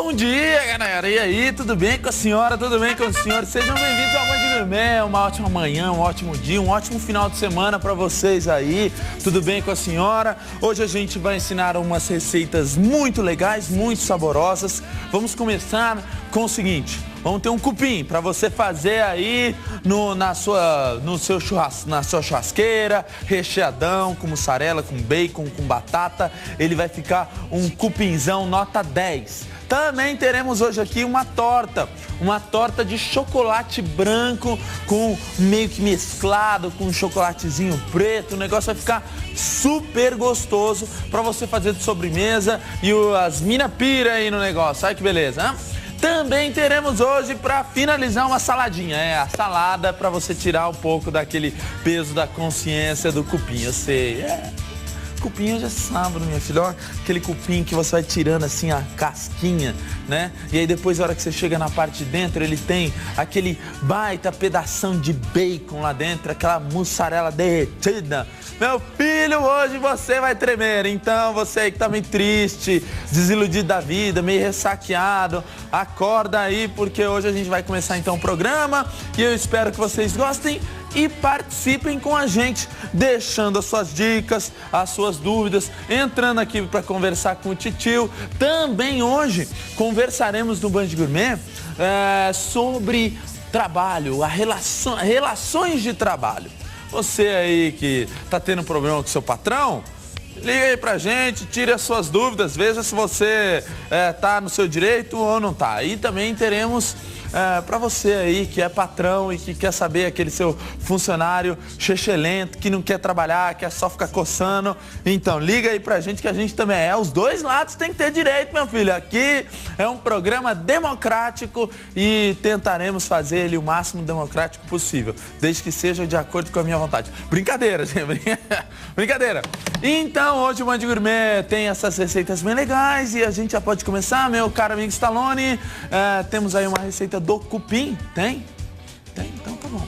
Bom dia, galera! E aí, tudo bem com a senhora? Tudo bem com o senhor? Sejam bem-vindos ao Band Gourmet. Uma ótima manhã, um ótimo dia, um ótimo final de semana para vocês aí. Tudo bem com a senhora? Hoje a gente vai ensinar umas receitas muito legais, muito saborosas. Vamos começar com o seguinte. Vamos ter um cupim para você fazer aí na sua churrasqueira, recheadão, com mussarela, com bacon, com batata. Ele vai ficar um cupinzão nota 10. Também teremos hoje aqui uma torta de chocolate branco com meio que mesclado com um chocolatezinho preto. O negócio vai ficar super gostoso para você fazer de sobremesa e as mina pira aí no negócio. Olha que beleza, hein? Também teremos hoje, para finalizar, uma saladinha. A salada para você tirar um pouco daquele peso da consciência do cupim. Eu sei, cupim hoje é sábado, minha filha. Olha aquele cupim que você vai tirando assim a casquinha, né? E aí depois, na hora que você chega na parte de dentro, ele tem aquele baita pedação de bacon lá dentro, aquela mussarela derretida. Meu filho, hoje você vai tremer. Então, você aí que tá meio triste, desiludido da vida, meio ressaqueado, acorda aí, porque hoje a gente vai começar então o programa e eu espero que vocês gostem e participem com a gente, deixando as suas dicas, as suas dúvidas, entrando aqui para conversar com o titio. Também hoje conversaremos no Band Gourmet sobre trabalho, relações de trabalho. Você aí que tá tendo problema com seu patrão, liga aí pra gente, tire as suas dúvidas, veja se você tá no seu direito ou não tá. E também teremos para você aí que é patrão e que quer saber aquele seu funcionário chechelento, que não quer trabalhar, quer só ficar coçando. Então, liga aí pra gente que a gente também os dois lados tem que ter direito, meu filho. Aqui é um programa democrático e tentaremos fazer ele o máximo democrático possível, desde que seja de acordo com a minha vontade. Brincadeira, gente. Brincadeira. Então, hoje o Band Gourmet tem essas receitas bem legais e a gente já pode começar, meu caro amigo Stallone. Temos aí uma receita do cupim. Tem? Então tá bom.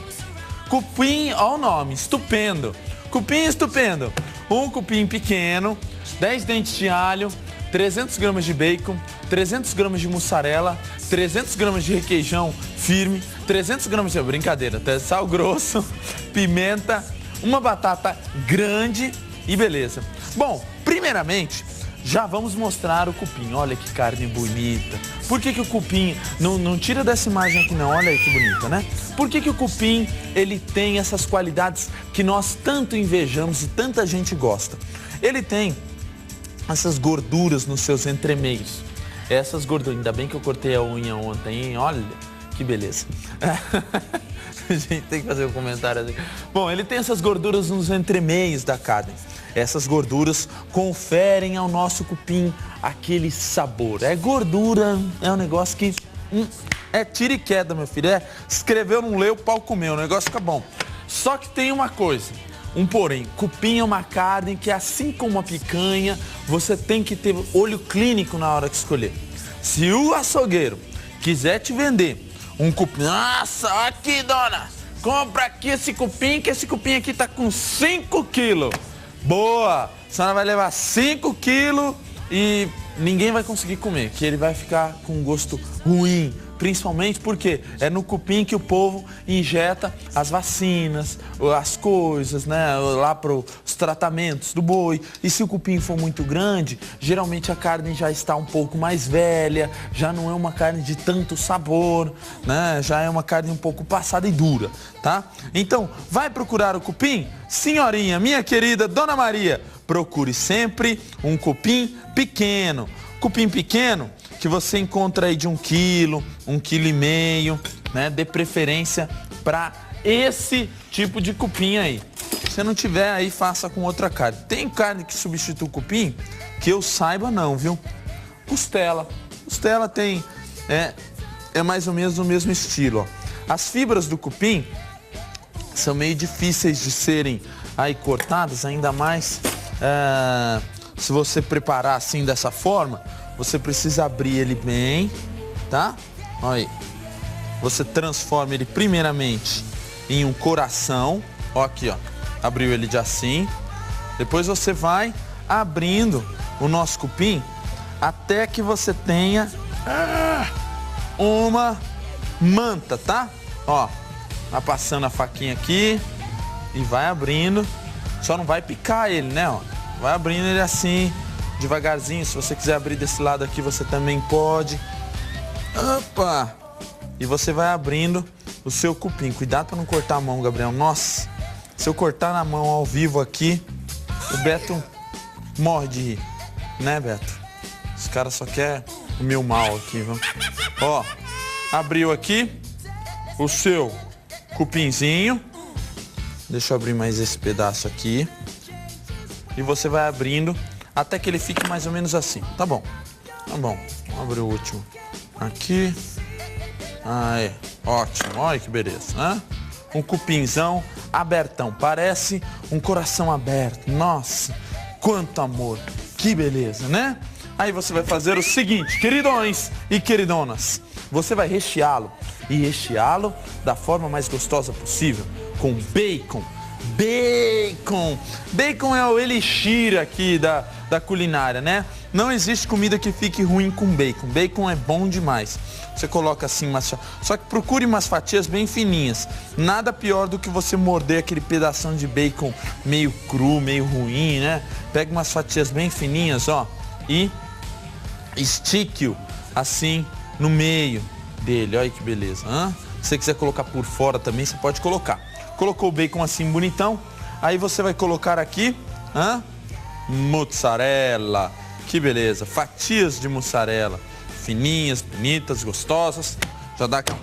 Cupim, olha o nome, estupendo. Cupim estupendo. Um cupim pequeno, 10 dentes de alho, 300 gramas de bacon, 300 gramas de mussarela, 300 gramas de requeijão firme, 300 gramas de brincadeira, sal grosso, pimenta, uma batata grande e beleza. Bom, primeiramente, já vamos mostrar o cupim. Olha que carne bonita. Por que o cupim... Não tira dessa imagem aqui não. Olha aí que bonita, né? Por que o cupim, ele tem essas qualidades que nós tanto invejamos e tanta gente gosta? Ele tem essas gorduras nos seus entremeios. Essas gorduras... Ainda bem que eu cortei a unha ontem, hein? Olha que beleza. A gente tem que fazer um comentário assim. Bom, ele tem essas gorduras nos entremeios da carne. Essas gorduras conferem ao nosso cupim aquele sabor. É gordura, é um negócio que é tira e queda, meu filho. Escreveu, não leu, o pau comeu, o negócio fica bom. Só que tem uma coisa, um porém. Cupim é uma carne que, assim como a picanha, você tem que ter olho clínico na hora de escolher. Se o açougueiro quiser te vender um cupim, nossa, aqui, dona, compra aqui esse cupim, que esse cupim aqui tá com 5 quilos. Boa! A senhora vai levar 5 quilos e ninguém vai conseguir comer, que ele vai ficar com um gosto ruim. Principalmente porque é no cupim que o povo injeta as vacinas, as coisas, né, lá para os tratamentos do boi. E se o cupim for muito grande, geralmente a carne já está um pouco mais velha, já não é uma carne de tanto sabor, né, já é uma carne um pouco passada e dura, tá? Então, vai procurar o cupim? Senhorinha, minha querida Dona Maria, procure sempre um cupim pequeno. Cupim pequeno que você encontra aí de 1 quilo, 1,5 quilo, né? Dê preferência para esse tipo de cupim aí. Se não tiver aí, faça com outra carne. Tem carne que substitui o cupim? Que eu saiba não, viu? Costela. Costela tem, é mais ou menos o mesmo estilo, ó. As fibras do cupim são meio difíceis de serem aí cortadas, ainda mais se você preparar assim dessa forma. Você precisa abrir ele bem, tá? Olha aí. Você transforma ele primeiramente em um coração. Ó aqui, ó. Abriu ele de assim. Depois você vai abrindo o nosso cupim até que você tenha uma manta, tá? Ó, vai passando a faquinha aqui e vai abrindo. Só não vai picar ele, né? Ó, vai abrindo ele assim, devagarzinho. Se você quiser abrir desse lado aqui, você também pode. Opa! E você vai abrindo o seu cupim. Cuidado para não cortar a mão, Gabriel. Nossa, se eu cortar na mão ao vivo aqui, o Beto morre de rir. Né, Beto? Os caras só querem o meu mal aqui, vamos. Ó, abriu aqui o seu cupinzinho. Deixa eu abrir mais esse pedaço aqui. E você vai abrindo até que ele fique mais ou menos assim. Tá bom. Tá bom. Vamos abrir o último. Aqui. Aí. Ótimo. Olha que beleza, né? Um cupinzão abertão. Parece um coração aberto. Nossa, quanto amor. Que beleza, né? Aí você vai fazer o seguinte, queridões e queridonas. Você vai recheá-lo. E recheá-lo da forma mais gostosa possível. Com bacon. Bacon! Bacon é o elixir aqui da culinária, né? Não existe comida que fique ruim com bacon. Bacon é bom demais. Você coloca assim umas... Só que procure umas fatias bem fininhas. Nada pior do que você morder aquele pedação de bacon meio cru, meio ruim, né? Pega umas fatias bem fininhas, ó. E estique-o assim no meio dele. Olha que beleza. Se você quiser colocar por fora também, você pode colocar. Colocou o bacon assim bonitão. Aí você vai colocar aqui mozzarella. Que beleza. Fatias de mussarela. Fininhas, bonitas, gostosas. Já dá aqui.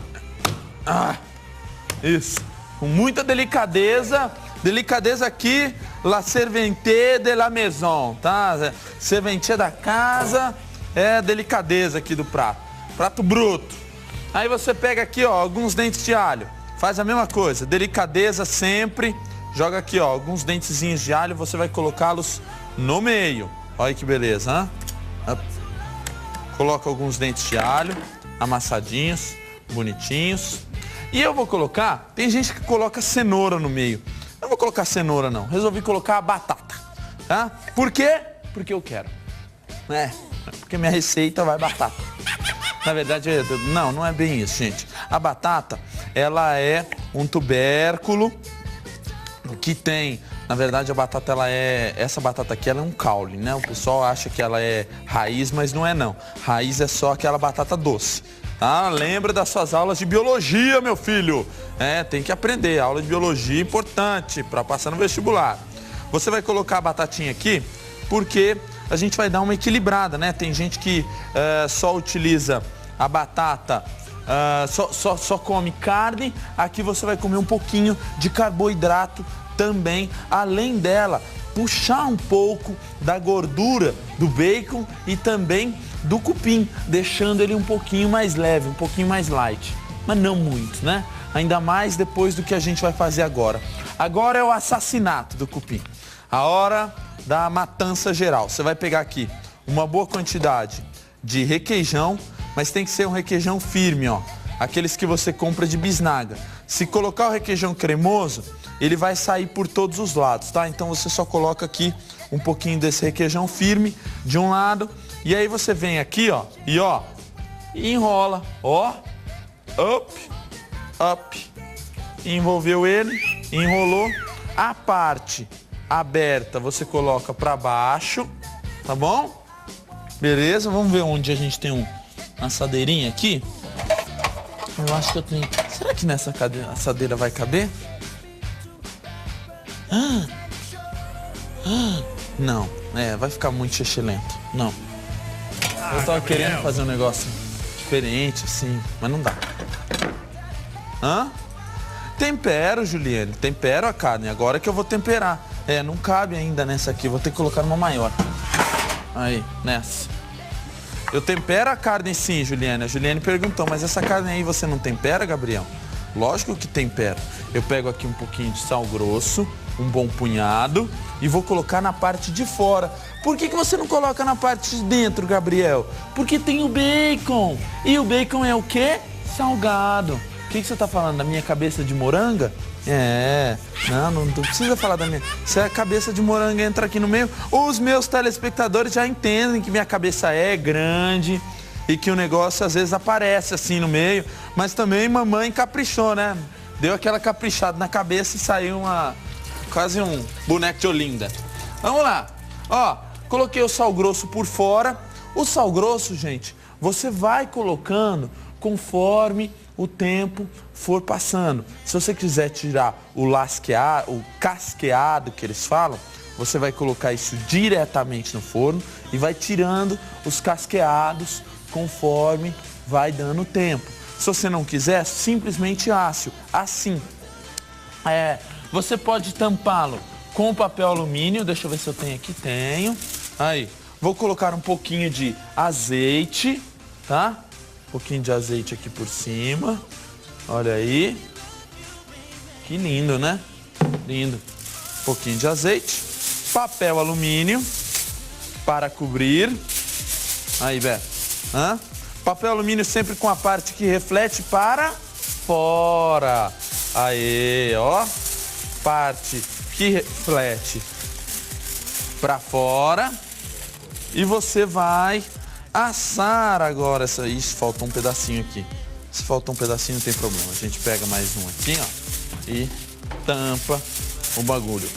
Isso. Com muita delicadeza. Delicadeza aqui. La servente de la maison, tá? Serventia da casa. É a delicadeza aqui do prato. Prato bruto. Aí você pega aqui, ó, alguns dentes de alho. Faz a mesma coisa, delicadeza sempre. Joga aqui, ó, alguns dentezinhos de alho, você vai colocá-los no meio. Olha que beleza, Coloca alguns dentes de alho, amassadinhos, bonitinhos. E eu vou colocar, tem gente que coloca cenoura no meio. Eu não vou colocar cenoura não, resolvi colocar a batata, tá? Por quê? Porque eu quero. Porque minha receita vai batata. Na verdade, não é bem isso, gente. A batata, ela é um tubérculo que tem... Na verdade, a batata, essa batata aqui, ela é um caule, né? O pessoal acha que ela é raiz, mas não é não. Raiz é só aquela batata doce. Ah, lembra das suas aulas de biologia, meu filho. Tem que aprender. Aula de biologia é importante para passar no vestibular. Você vai colocar a batatinha aqui porque a gente vai dar uma equilibrada, né? Tem gente que só utiliza a batata, só come carne. Aqui você vai comer um pouquinho de carboidrato também, além dela puxar um pouco da gordura do bacon e também do cupim, deixando ele um pouquinho mais leve, um pouquinho mais light, mas não muito, né? Ainda mais depois do que a gente vai fazer agora. Agora é o assassinato do cupim, a hora da matança geral. Você vai pegar aqui uma boa quantidade de requeijão, mas tem que ser um requeijão firme, ó. Aqueles que você compra de bisnaga. Se colocar o requeijão cremoso, ele vai sair por todos os lados, tá? Então você só coloca aqui um pouquinho desse requeijão firme de um lado. E aí você vem aqui, ó, e enrola, ó. Up. Envolveu ele, enrolou. A parte aberta você coloca pra baixo, tá bom? Beleza, vamos ver onde a gente tem uma assadeirinha aqui. Eu acho que eu tenho... Será que nessa assadeira vai caber? Não, vai ficar muito xixelento. Não. Eu tava querendo fazer um negócio diferente, assim, mas não dá. Tempero, Juliane. Tempero a carne. Agora que eu vou temperar. Não cabe ainda nessa aqui. Vou ter que colocar uma maior. Aí, nessa. Eu tempero a carne sim, Juliane. A Juliane perguntou, mas essa carne aí você não tempera, Gabriel? Lógico que tempero. Eu pego aqui um pouquinho de sal grosso, um bom punhado, e vou colocar na parte de fora. Por que você não coloca na parte de dentro, Gabriel? Porque tem o bacon. E o bacon é o quê? Salgado. O que você tá falando? Da minha cabeça de moranga? Não precisa falar da minha... Se a cabeça de moranga entra aqui no meio, os meus telespectadores já entendem que minha cabeça é grande, e que o negócio às vezes aparece assim no meio, mas também mamãe caprichou, né? Deu aquela caprichada na cabeça e saiu quase um boneco de Olinda. Vamos lá. Ó, coloquei o sal grosso por fora. O sal grosso, gente, você vai colocando conforme o tempo for passando. Se você quiser tirar o casqueado que eles falam, você vai colocar isso diretamente no forno e vai tirando os casqueados conforme vai dando o tempo. Se você não quiser, simplesmente ácido, assim. Você pode tampá-lo com papel alumínio, deixa eu ver se eu tenho aqui, tenho. Aí, vou colocar um pouquinho de azeite, tá? Um pouquinho de azeite aqui por cima, olha aí. Que lindo, né? Lindo. Um pouquinho de azeite, papel alumínio para cobrir. Aí, Beto. Papel alumínio sempre com a parte que reflete para fora. Aí, ó. Parte que reflete para fora. E você vai assar agora essa... Isso, faltou um pedacinho aqui. Se faltou um pedacinho, não tem problema. A gente pega mais um aqui, ó. E tampa o bagulho.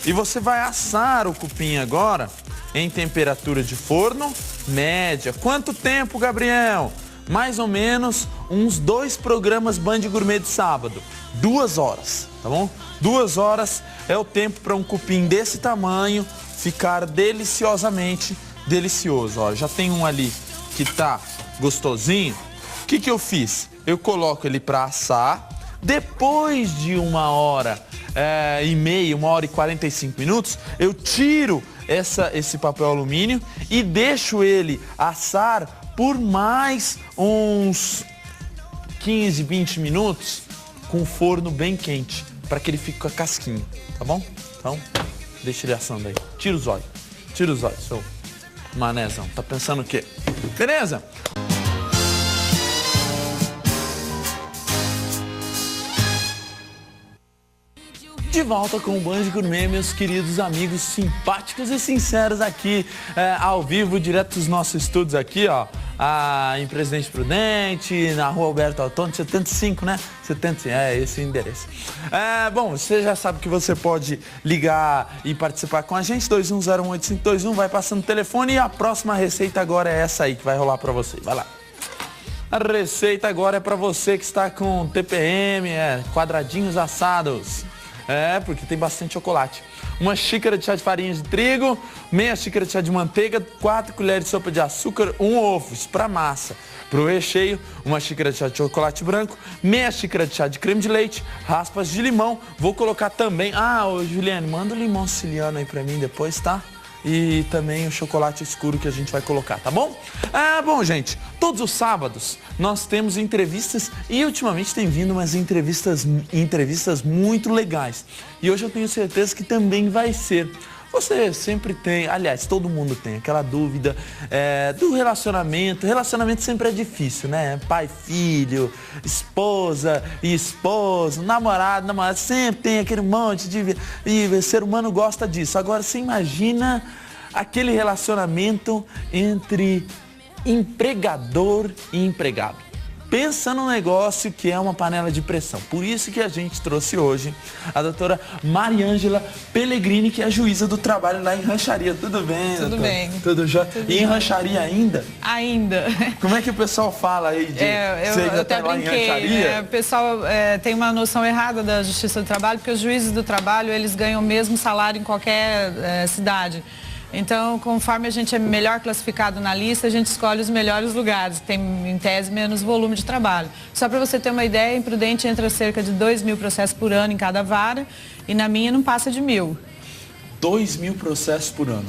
E você vai assar o cupim agora em temperatura de forno média. Quanto tempo, Gabriel? Mais ou menos uns 2 programas Band Gourmet de sábado. 2 horas, tá bom? 2 horas é o tempo para um cupim desse tamanho ficar deliciosamente delicioso. Ó, já tem um ali que tá gostosinho. O que eu fiz? Eu coloco ele para assar. Depois de 1 hora e meia, 1 hora e 45 minutos, eu tiro esse papel alumínio e deixo ele assar por mais uns 15, 20 minutos com o forno bem quente, para que ele fique com a casquinha, tá bom? Então, deixa ele assando aí. Tira os olhos, seu manézão. Tá pensando o quê? Beleza? De volta com o Band Gourmet, meus queridos amigos simpáticos e sinceros aqui, ao vivo, direto dos nossos estúdios aqui, ó, em Presidente Prudente, na Rua Alberto Autônomo, 75, né? 75, esse o endereço. Bom, você já sabe que você pode ligar e participar com a gente, 21018521, vai passando o telefone e a próxima receita agora é essa aí que vai rolar pra você, vai lá. A receita agora é pra você que está com TPM, quadradinhos assados. Porque tem bastante chocolate. 1 xícara de chá de farinha de trigo, meia xícara de chá de manteiga, 4 colheres de sopa de açúcar, 1 ovo. Isso para massa. Para o recheio, 1 xícara de chá de chocolate branco, meia xícara de chá de creme de leite, raspas de limão. Vou colocar também... ô Juliane, manda o limão siciliano aí para mim depois, tá? E também o chocolate escuro que a gente vai colocar, tá bom? Bom, gente, todos os sábados nós temos entrevistas e ultimamente tem vindo umas entrevistas muito legais. E hoje eu tenho certeza que também vai ser. Você sempre tem, aliás, todo mundo tem aquela dúvida do relacionamento. Relacionamento sempre é difícil, né? Pai, filho, esposa e esposo, namorado, sempre tem aquele monte de... E o ser humano gosta disso. Agora, você imagina aquele relacionamento entre empregador e empregado. Pensa num negócio que é uma panela de pressão. Por isso que a gente trouxe hoje a doutora Mariângela Pellegrini, que é juíza do trabalho lá em Rancharia. Tudo bem, Tudo doutora? bem. Tudo jóia? E em Rancharia ainda? Ainda. Como é que o pessoal fala aí de eu até brinquei, o pessoal tem uma noção errada da Justiça do Trabalho, porque os juízes do trabalho, eles ganham o mesmo salário em qualquer cidade. Então, conforme a gente é melhor classificado na lista, a gente escolhe os melhores lugares, tem, em tese, menos volume de trabalho. Só para você ter uma ideia, em Prudente entra cerca de 2.000 processos por ano em cada vara, e na minha não passa de 1.000. 2.000 processos por ano.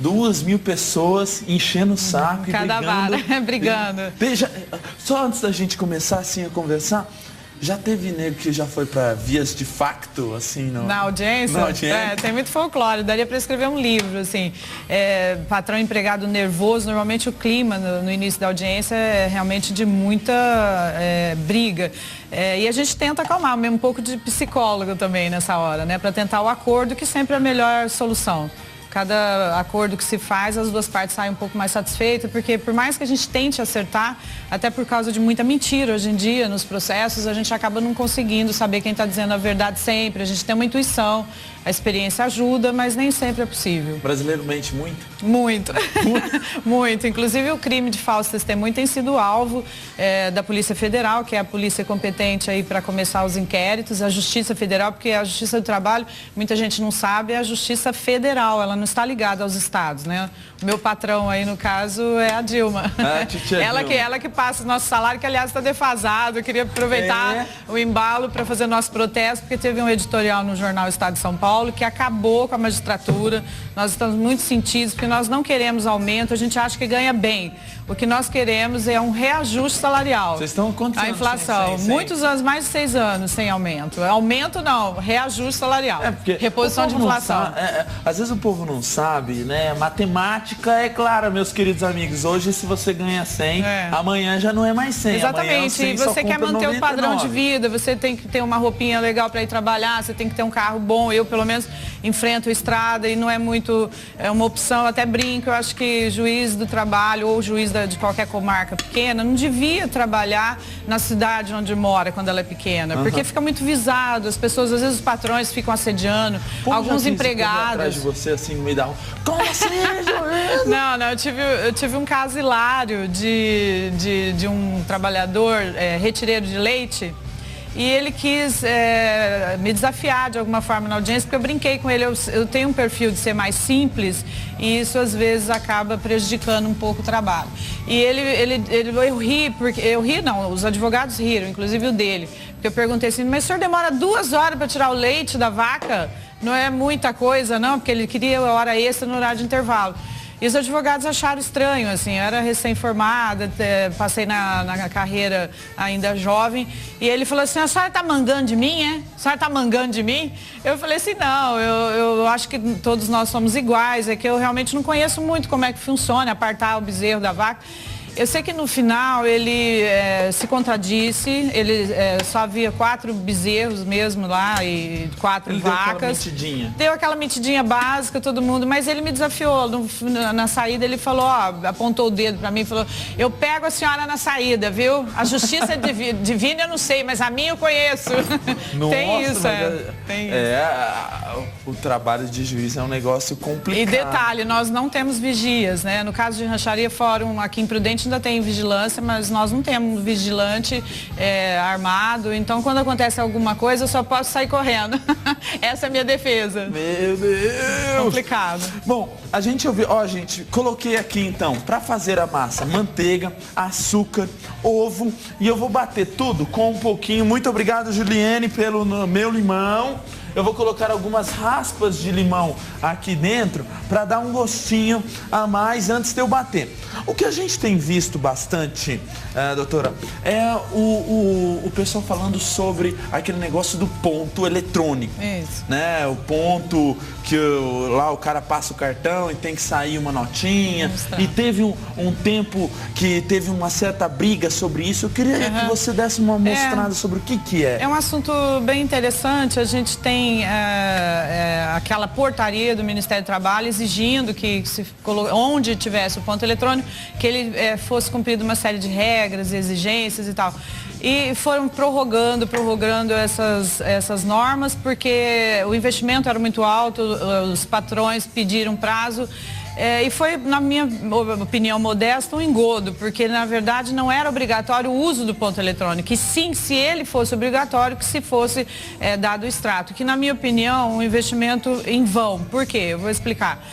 2.000 pessoas enchendo o saco e cada brigando. Vara, brigando. Só antes da gente começar assim a conversar, já teve nego que já foi para vias de facto, assim, na audiência? Na audiência? Tem muito folclore, daria para escrever um livro, assim. Patrão empregado nervoso, normalmente o clima no início da audiência é realmente de muita briga. E a gente tenta acalmar, mesmo um pouco de psicólogo também nessa hora, né? Para tentar o acordo, que sempre é a melhor solução. cada acordo que se faz, as duas partes saem um pouco mais satisfeitas, porque por mais que a gente tente acertar, até por causa de muita mentira hoje em dia nos processos, a gente acaba não conseguindo saber quem está dizendo a verdade sempre. A gente tem uma intuição, a experiência ajuda, mas nem sempre é possível. O brasileiro mente muito? Muito. Muito. Inclusive o crime de falso testemunho tem sido alvo da Polícia Federal, que é a polícia competente aí para começar os inquéritos, a Justiça Federal, porque a Justiça do Trabalho, muita gente não sabe, é a Justiça Federal, ela não está ligada aos estados, né? O meu patrão aí, no caso, é a Dilma. Ela que passa o nosso salário, que aliás está defasado. Eu queria aproveitar o embalo para fazer nosso protesto, porque teve um editorial no jornal Estado de São Paulo que acabou com a magistratura. Nós estamos muito sentidos, porque nós não queremos aumento, a gente acha que ganha bem. O que nós queremos é um reajuste salarial. Vocês estão quantos anos? A inflação, muitos anos, mais de 6 anos sem aumento. Aumento não, reajuste salarial. Reposição de inflação. Às vezes o povo não sabe, né? Matemática é clara, meus queridos amigos. Hoje, se você ganha 100, amanhã já não é mais 100. Exatamente. 100 e você quer manter 99. o padrão de vida, você tem que ter uma roupinha legal para ir trabalhar, você tem que ter um carro bom. Eu, pelo menos, enfrento estrada e não é muito uma opção. Até brinco, eu acho que juiz do trabalho ou juiz de qualquer comarca pequena não devia trabalhar na cidade onde mora quando ela é pequena, porque fica muito visado, as pessoas, às vezes os patrões ficam assediando, alguns empregados. Atrás de você assim no meio da rua. Como assim, juiz? Não, eu tive um caso hilário de um trabalhador retireiro de leite. E ele quis me desafiar de alguma forma na audiência, porque eu brinquei com ele. Eu tenho um perfil de ser mais simples e isso às vezes acaba prejudicando um pouco o trabalho. E eu ri, porque os advogados riram, inclusive o dele. Porque eu perguntei assim, mas o senhor demora 2 horas para tirar o leite da vaca? Não é muita coisa, não? Porque ele queria hora extra no horário de intervalo. E os advogados acharam estranho, assim, eu era recém-formada, passei na carreira ainda jovem, e ele falou assim, a senhora está mangando de mim, é? A senhora está mangando de mim? Eu falei assim, não, eu acho que todos nós somos iguais, é que eu realmente não conheço muito como é que funciona apartar o bezerro da vaca. Eu sei que no final ele se contradisse, ele só havia 4 bezerros mesmo lá e 4 vacas. Deu aquela mentidinha básica, todo mundo, mas ele me desafiou. Na saída ele falou, apontou o dedo pra mim e falou, eu pego a senhora na saída, viu? A justiça divina eu não sei, mas a minha eu conheço. Nossa, tem isso, tem isso. O trabalho de juiz é um negócio complicado. E detalhe, nós não temos vigias, né? No caso de Rancharia Fórum, aqui em Prudente, ainda tem vigilância, mas nós não temos vigilante armado, então quando acontece alguma coisa eu só posso sair correndo. Essa é a minha defesa. Meu Deus! Complicado. Bom, a gente ouviu, gente, coloquei aqui então, para fazer a massa, manteiga, açúcar, ovo, e eu vou bater tudo com um pouquinho. Muito obrigado, Juliane, pelo meu limão. Eu vou colocar algumas raspas de limão aqui dentro para dar um gostinho a mais antes de eu bater. O que a gente tem visto bastante, doutora, é o pessoal falando sobre aquele negócio do ponto eletrônico. Isso. Né? O ponto que lá o cara passa o cartão e tem que sair uma notinha. E teve um tempo que teve uma certa briga sobre isso. Eu queria que você desse uma mostrada sobre o que é. É um assunto bem interessante. A gente tem aquela portaria do Ministério do Trabalho exigindo que onde tivesse o ponto eletrônico, que ele fosse cumprido uma série de regras, exigências e tal. E foram prorrogando essas normas, porque o investimento era muito alto, os patrões pediram prazo. E foi, na minha opinião modesta, um engodo, porque na verdade não era obrigatório o uso do ponto eletrônico, e sim, se ele fosse obrigatório, que se fosse dado o extrato, que na minha opinião um investimento em vão. Por quê? Eu vou explicar.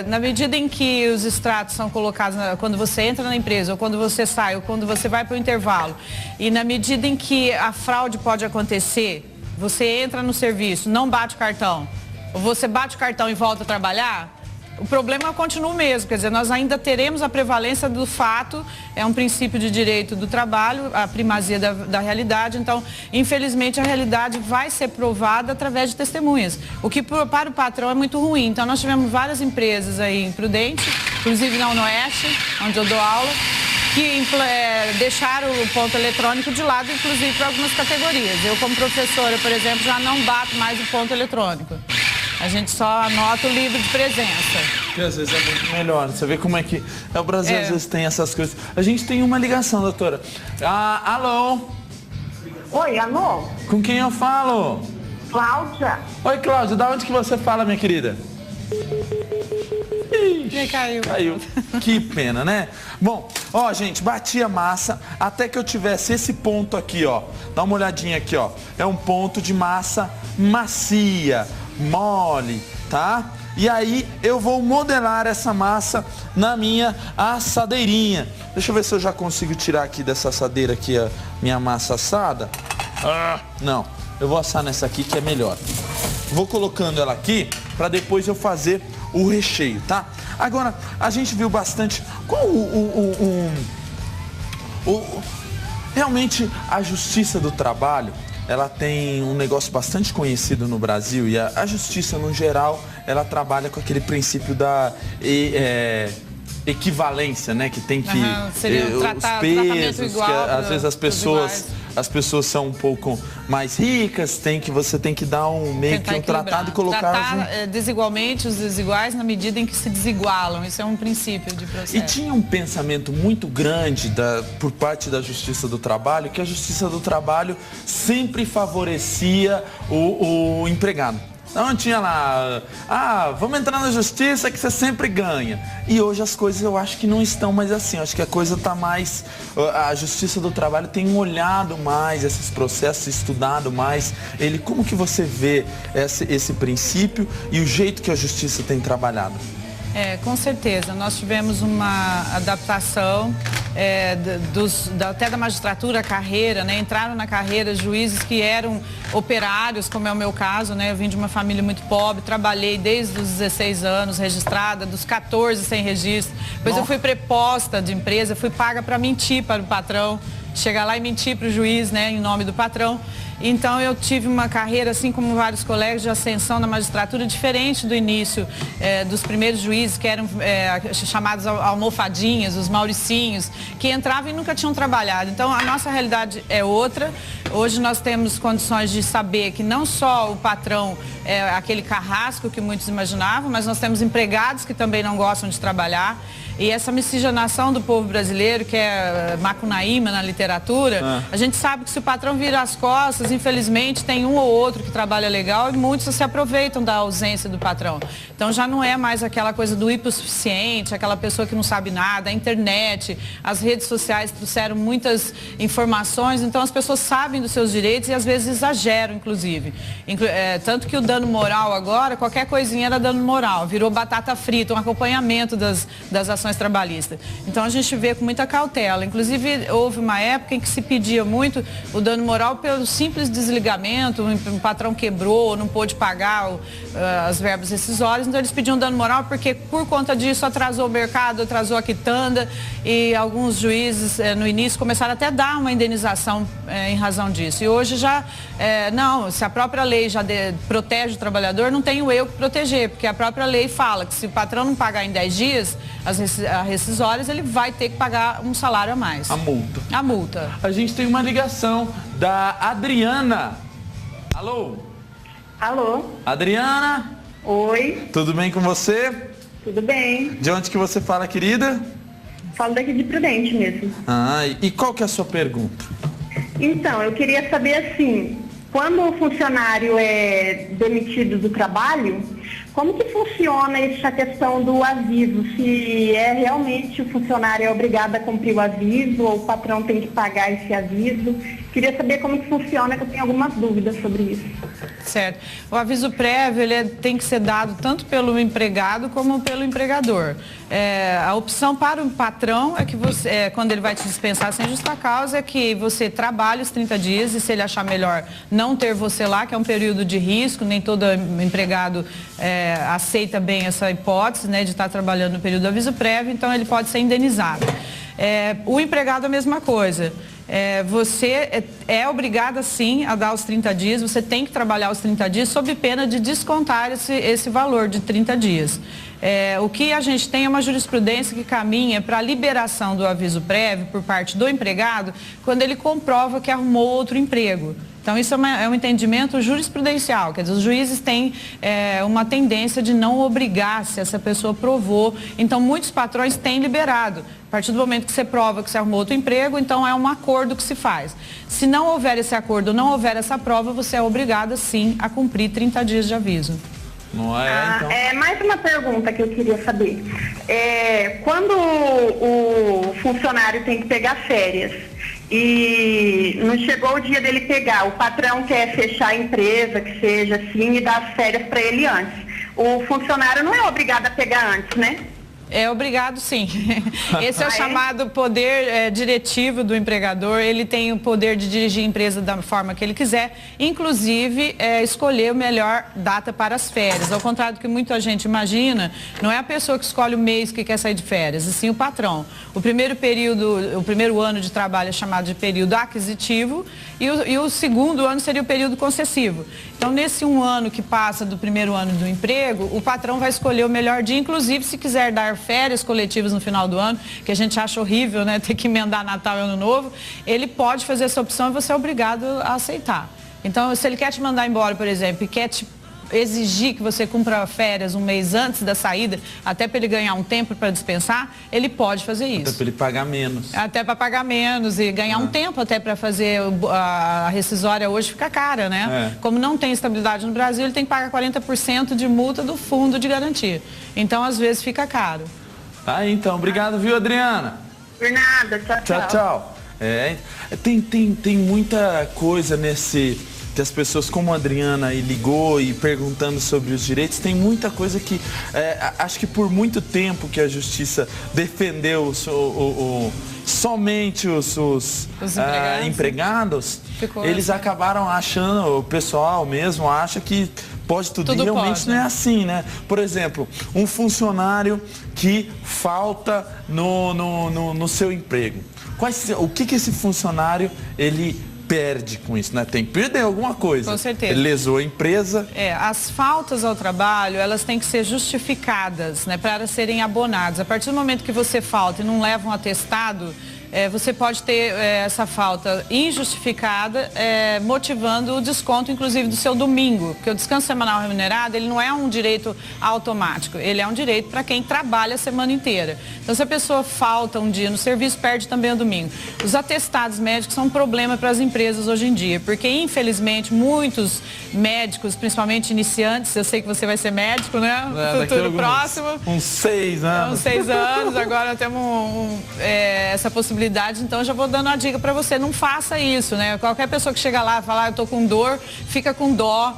Na medida em que os extratos são colocados quando você entra na empresa, ou quando você sai, ou quando você vai para o intervalo, e na medida em que a fraude pode acontecer, você entra no serviço, não bate o cartão, ou você bate o cartão e volta a trabalhar, o problema continua o mesmo, quer dizer, nós ainda teremos a prevalência do fato, é um princípio de direito do trabalho, a primazia da realidade, então, infelizmente, a realidade vai ser provada através de testemunhas, o que para o patrão é muito ruim. Então, nós tivemos várias empresas aí em Prudente, inclusive na Unoeste, onde eu dou aula, que deixaram o ponto eletrônico de lado, inclusive para algumas categorias. Eu, como professora, por exemplo, já não bato mais o ponto eletrônico. A gente só anota o livro de presença. Que às vezes é muito melhor. Você vê como é que o Brasil às vezes tem essas coisas. A gente tem uma ligação, doutora. Alô? Oi, alô? Com quem eu falo? Cláudia. Oi, Cláudia. Da onde que você fala, minha querida? Ixi, caiu. Que pena, né? Bom, ó, gente, bati a massa até que eu tivesse esse ponto aqui, ó. Dá uma olhadinha aqui, ó. É um ponto de massa macia, mole, tá? E aí eu vou modelar essa massa na minha assadeirinha. Deixa eu ver se eu já consigo tirar aqui dessa assadeira aqui a minha massa assada. Não, eu vou assar nessa aqui que é melhor. Vou colocando ela aqui para depois eu fazer o recheio, tá? Agora, a gente viu bastante qual realmente a Justiça do Trabalho, ela tem um negócio bastante conhecido no Brasil e a Justiça, no geral, ela trabalha com aquele princípio da equivalência, né? Que tem que os pesos, igual, que às vezes as pessoas são um pouco mais ricas, você tem que dar meio que um tratado e colocar desigualmente os desiguais na medida em que se desigualam. Isso é um princípio de processo. E tinha um pensamento muito grande por parte da Justiça do Trabalho, que a Justiça do Trabalho sempre favorecia o empregado. Então tinha lá, vamos entrar na justiça que você sempre ganha. E hoje as coisas eu acho que não estão mais assim. Eu acho que a coisa está mais, a Justiça do Trabalho tem olhado mais esses processos, estudado mais ele. Como que você vê esse princípio e o jeito que a Justiça tem trabalhado? Com certeza. Nós tivemos uma adaptação até da magistratura, a carreira, né? Entraram na carreira juízes que eram operários, como é o meu caso, né? Eu vim de uma família muito pobre, trabalhei desde os 16 anos registrada, dos 14 sem registro. Depois eu fui preposta de empresa, fui paga para mentir para o patrão, chegar lá e mentir para o juiz, né? Em nome do patrão. Então eu tive uma carreira, assim como vários colegas, de ascensão na magistratura, diferente do início dos primeiros juízes, que eram chamados almofadinhas, os mauricinhos, que entravam e nunca tinham trabalhado. Então a nossa realidade é outra. Hoje nós temos condições de saber que não só o patrão é aquele carrasco que muitos imaginavam, mas nós temos empregados que também não gostam de trabalhar. E essa miscigenação do povo brasileiro, que é macunaíma na literatura, a gente sabe que se o patrão vira as costas, infelizmente tem um ou outro que trabalha legal e muitos se aproveitam da ausência do patrão. Então já não é mais aquela coisa do hipossuficiente, aquela pessoa que não sabe nada. A internet, as redes sociais trouxeram muitas informações, então as pessoas sabem dos seus direitos e às vezes exageram, inclusive. Tanto que o dano moral agora, qualquer coisinha era dano moral, virou batata frita, um acompanhamento das ações trabalhistas. Então a gente vê com muita cautela. Inclusive houve uma época em que se pedia muito o dano moral pelo simples desligamento, um patrão quebrou, não pôde pagar as verbas rescisórias, então eles pediam dano moral porque por conta disso atrasou o mercado, atrasou a quitanda e alguns juízes no início começaram até a dar uma indenização em razão disso. E hoje já, não, se a própria lei já protege o trabalhador, não tem o eu que proteger, porque a própria lei fala que se o patrão não pagar em 10 dias, as rescisórias, ele vai ter que pagar um salário a mais. A multa. A multa. A gente tem uma ligação da Adriana. Alô? Alô? Adriana? Oi. Tudo bem com você? Tudo bem. De onde que você fala, querida? Falo daqui de Prudente mesmo. E qual que é a sua pergunta? Então, eu queria saber assim, quando o funcionário é demitido do trabalho, como que funciona essa questão do aviso? Se realmente o funcionário é obrigado a cumprir o aviso ou o patrão tem que pagar esse aviso? Queria saber como que funciona, que eu tenho algumas dúvidas sobre isso. Certo. O aviso prévio ele tem que ser dado tanto pelo empregado como pelo empregador. A opção para o patrão é que você, quando ele vai te dispensar sem justa causa, é que você trabalhe os 30 dias e se ele achar melhor não ter você lá, que é um período de risco, nem todo empregado aceita bem essa hipótese, né, de estar trabalhando no período do aviso prévio, então ele pode ser indenizado. O empregado a mesma coisa. Você é obrigada sim a dar os 30 dias, você tem que trabalhar os 30 dias sob pena de descontar esse valor de 30 dias. O que a gente tem é uma jurisprudência que caminha para a liberação do aviso prévio por parte do empregado quando ele comprova que arrumou outro emprego. Então, isso é um entendimento jurisprudencial, quer dizer, os juízes têm uma tendência de não obrigar se essa pessoa provou. Então, muitos patrões têm liberado. A partir do momento que você prova que você arrumou outro emprego, então é um acordo que se faz. Se não houver esse acordo, não houver essa prova, você é obrigada, sim, a cumprir 30 dias de aviso. Não é, então... Mais uma pergunta que eu queria saber. Quando o funcionário tem que pegar férias e não chegou o dia dele pegar, o patrão quer fechar a empresa, que seja assim, e dar as férias para ele antes. O funcionário não é obrigado a pegar antes, né? É obrigado, sim. Esse é o chamado poder diretivo do empregador. Ele tem o poder de dirigir a empresa da forma que ele quiser, inclusive escolher a melhor data para as férias. Ao contrário do que muita gente imagina, não é a pessoa que escolhe o mês que quer sair de férias, e sim o patrão. O primeiro ano de trabalho é chamado de período aquisitivo e o segundo ano seria o período concessivo. Então, nesse um ano que passa do primeiro ano do emprego, o patrão vai escolher o melhor dia, inclusive se quiser dar férias coletivas no final do ano, que a gente acha horrível, né, ter que emendar Natal e Ano Novo, ele pode fazer essa opção e você é obrigado a aceitar. Então, se ele quer te mandar embora, por exemplo, e quer te exigir que você cumpra férias um mês antes da saída, até para ele ganhar um tempo para dispensar, ele pode fazer isso. Até para ele pagar menos. Até para pagar menos e ganhar um tempo até para fazer a rescisória hoje fica cara, né? Como não tem estabilidade no Brasil, ele tem que pagar 40% de multa do fundo de garantia. Então, às vezes, fica caro. Tá, então. Obrigado, viu, Adriana? Por nada. Tchau, tchau. Tchau, tchau. Tem muita coisa nesse... que as pessoas como a Adriana ligou e perguntando sobre os direitos, tem muita coisa que acho que por muito tempo que a justiça defendeu somente os empregados, eles acabaram achando, o pessoal mesmo acha que pode tudo e realmente pode. Não é assim, né? Por exemplo, um funcionário que falta no seu emprego. O que esse funcionário ele perde com isso, né? Tem que perder alguma coisa. Com certeza. Ele lesou a empresa. As faltas ao trabalho, elas têm que ser justificadas, né? Para serem abonadas. A partir do momento que você falta e não leva um atestado, você pode ter essa falta injustificada, motivando o desconto, inclusive, do seu domingo. Porque o descanso semanal remunerado, ele não é um direito automático, ele é um direito para quem trabalha a semana inteira. Então, se a pessoa falta um dia no serviço, perde também o domingo. Os atestados médicos são um problema para as empresas hoje em dia, porque, infelizmente, muitos médicos, principalmente iniciantes, eu sei que você vai ser médico, né? No futuro próximo. Uns 6 anos. Uns 6 anos, agora temos essa possibilidade. Então, eu já vou dando uma dica para você, não faça isso, né? Qualquer pessoa que chega lá e fala, eu tô com dor, fica com dó.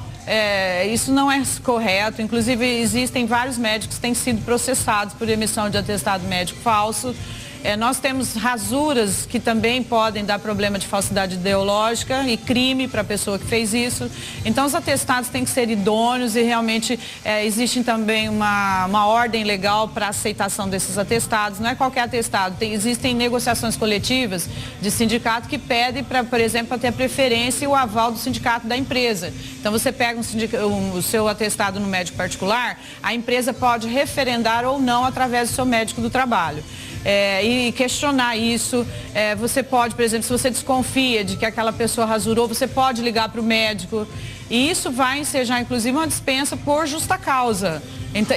Isso não é correto. Inclusive, existem vários médicos que têm sido processados por emissão de atestado médico falso. Nós temos rasuras que também podem dar problema de falsidade ideológica e crime para a pessoa que fez isso. Então, os atestados têm que ser idôneos e realmente existe também uma ordem legal para aceitação desses atestados. Não é qualquer atestado. Existem negociações coletivas de sindicato que pedem, por exemplo, para ter a preferência e o aval do sindicato da empresa. Então, você pega o seu atestado no médico particular, a empresa pode referendar ou não através do seu médico do trabalho. E questionar isso. Você pode, por exemplo, se você desconfia de que aquela pessoa rasurou, você pode ligar para o médico. E isso vai ensejar, inclusive, uma dispensa por justa causa.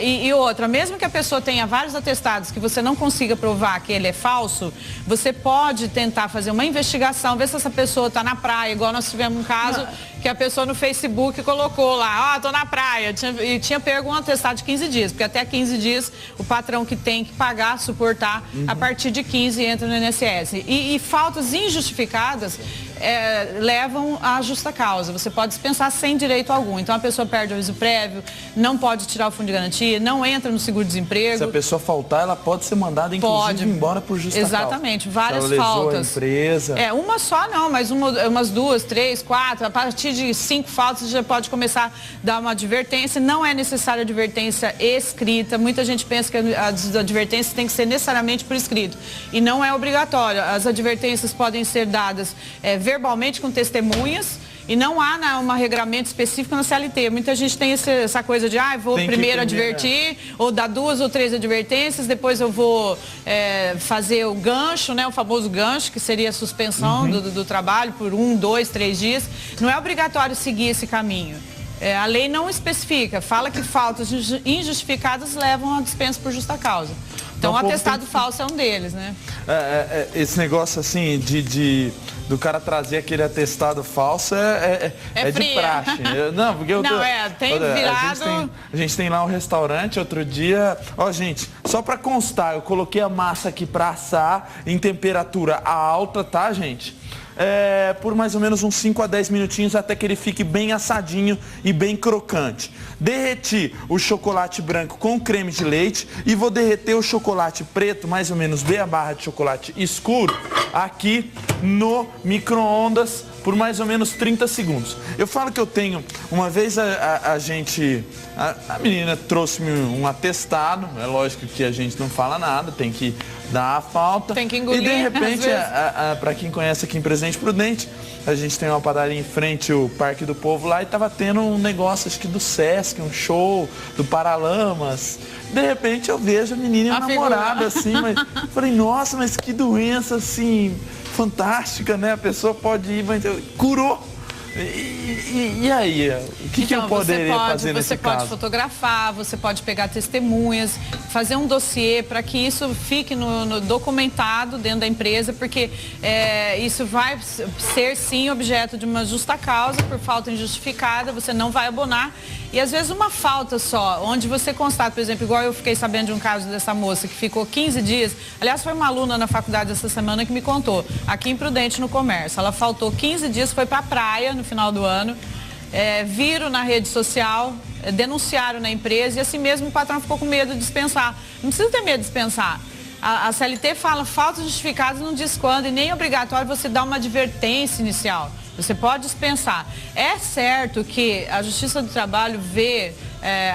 E outra, mesmo que a pessoa tenha vários atestados que você não consiga provar que ele é falso, você pode tentar fazer uma investigação, ver se essa pessoa está na praia, igual nós tivemos um caso que a pessoa no Facebook colocou lá, tô na praia, e tinha pego um atestado de 15 dias, porque até 15 dias o patrão que tem que pagar, suportar, a partir de 15 entra no INSS. E faltas injustificadas levam à justa causa. Você pode dispensar sem direito algum. Então, a pessoa perde o aviso prévio, não pode tirar o fundo de garantia, não entra no seguro-desemprego. Se a pessoa faltar, ela pode ser mandada, inclusive, embora por justa causa. Exatamente, várias ela faltas. A empresa. Uma só não, mas umas 2, 3, 4, a partir de 5 faltas você já pode começar a dar uma advertência. Não é necessária advertência escrita. Muita gente pensa que as advertências têm que ser necessariamente por escrito. E não é obrigatório. As advertências podem ser dadas verbalmente com testemunhas E não há um regramento específico na CLT. Muita gente tem essa coisa de, vou primeiro advertir, ou dar 2 ou 3 advertências, depois eu vou fazer o gancho, né? O famoso gancho, que seria a suspensão do trabalho por 1, 2, 3 dias. Não é obrigatório seguir esse caminho. A lei não especifica, fala que faltas injustificadas levam a dispensa por justa causa. Então, o atestado falso é um deles, né? Esse negócio assim do cara trazer aquele atestado falso é de praxe. Não, porque tem virado... A gente tem lá um restaurante, outro dia... Ó, gente, só pra constar, eu coloquei a massa aqui pra assar em temperatura alta, tá, gente? Por mais ou menos uns 5 a 10 minutinhos até que ele fique bem assadinho e bem crocante. Derreti o chocolate branco com creme de leite e vou derreter o chocolate preto, mais ou menos meia barra de chocolate escuro, aqui no micro-ondas por mais ou menos 30 segundos. Eu falo que eu tenho, uma vez a menina trouxe-me um atestado, é lógico que a gente não fala nada, tem que dar a falta. Tem que engolir. E de repente, para quem conhece aqui em Presidente Prudente, a gente tem uma padaria em frente ao Parque do Povo lá e tava tendo um negócio, acho que do Sesc, um show do Paralamas. De repente eu vejo a menina e a namorada assim, mas falei, nossa, mas que doença assim, fantástica, né? A pessoa pode ir, mas curou. E aí, o que eu poderia fazer nesse caso? Você pode fotografar, você pode pegar testemunhas, fazer um dossiê para que isso fique no documentado dentro da empresa, porque isso vai ser sim objeto de uma justa causa por falta injustificada, você não vai abonar. E às vezes uma falta só, onde você constata, por exemplo, igual eu fiquei sabendo de um caso dessa moça que ficou 15 dias, aliás foi uma aluna na faculdade essa semana que me contou, aqui em Prudente no Comércio, ela faltou 15 dias, foi para a praia no final do ano, viram na rede social, denunciaram na empresa e assim mesmo o patrão ficou com medo de dispensar. Não precisa ter medo de dispensar. A CLT fala faltas justificadas, não diz quando e nem é obrigatório você dar uma advertência inicial. Você pode dispensar. É certo que a Justiça do Trabalho vê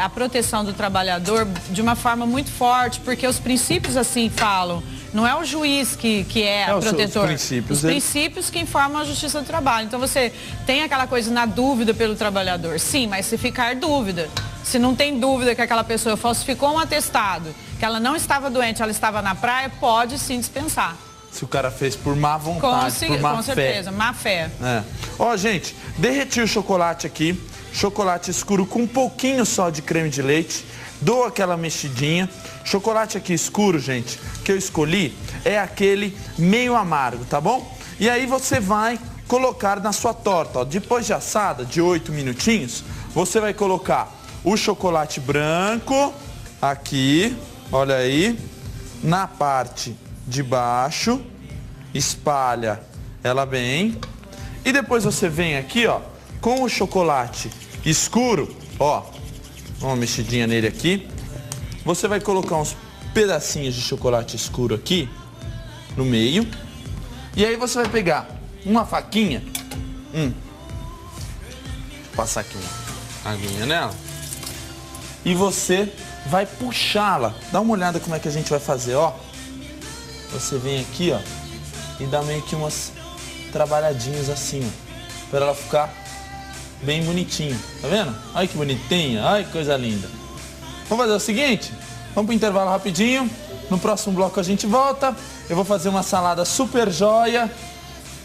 a proteção do trabalhador de uma forma muito forte, porque os princípios assim falam. Não é o juiz que é protetor. Os princípios que informam a Justiça do Trabalho. Então você tem aquela coisa na dúvida pelo trabalhador. Sim, mas se ficar dúvida, se não tem dúvida que aquela pessoa falsificou um atestado, que ela não estava doente, ela estava na praia, pode sim dispensar. Se o cara fez por má vontade, por má fé. Com certeza, má fé. Ó, gente, derreti o chocolate aqui, chocolate escuro com um pouquinho só de creme de leite, dou aquela mexidinha. Chocolate aqui escuro, gente, que eu escolhi, é aquele meio amargo, tá bom? E aí você vai colocar na sua torta, ó, depois de assada, de 8 minutinhos, você vai colocar o chocolate branco aqui, olha aí, na parte de baixo, espalha ela bem e depois você vem aqui, ó, com o chocolate escuro, ó, uma mexidinha nele aqui, você vai colocar uns pedacinhos de chocolate escuro aqui no meio e aí você vai pegar uma faquinha, vou passar aqui uma aguinha nela e você vai puxá-la, dá uma olhada como é que a gente vai fazer, ó. Você vem aqui, ó, e dá meio que umas trabalhadinhas assim, ó, para ela ficar bem bonitinha, tá vendo? Olha que bonitinha, olha que coisa linda. Vamos fazer o seguinte, vamos pro intervalo rapidinho, no próximo bloco a gente volta, eu vou fazer uma salada super joia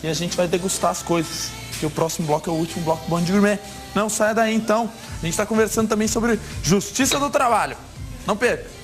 e a gente vai degustar as coisas, porque o próximo bloco é o último bloco Band Gourmet. Não saia daí então, a gente está conversando também sobre Justiça do Trabalho, não perca.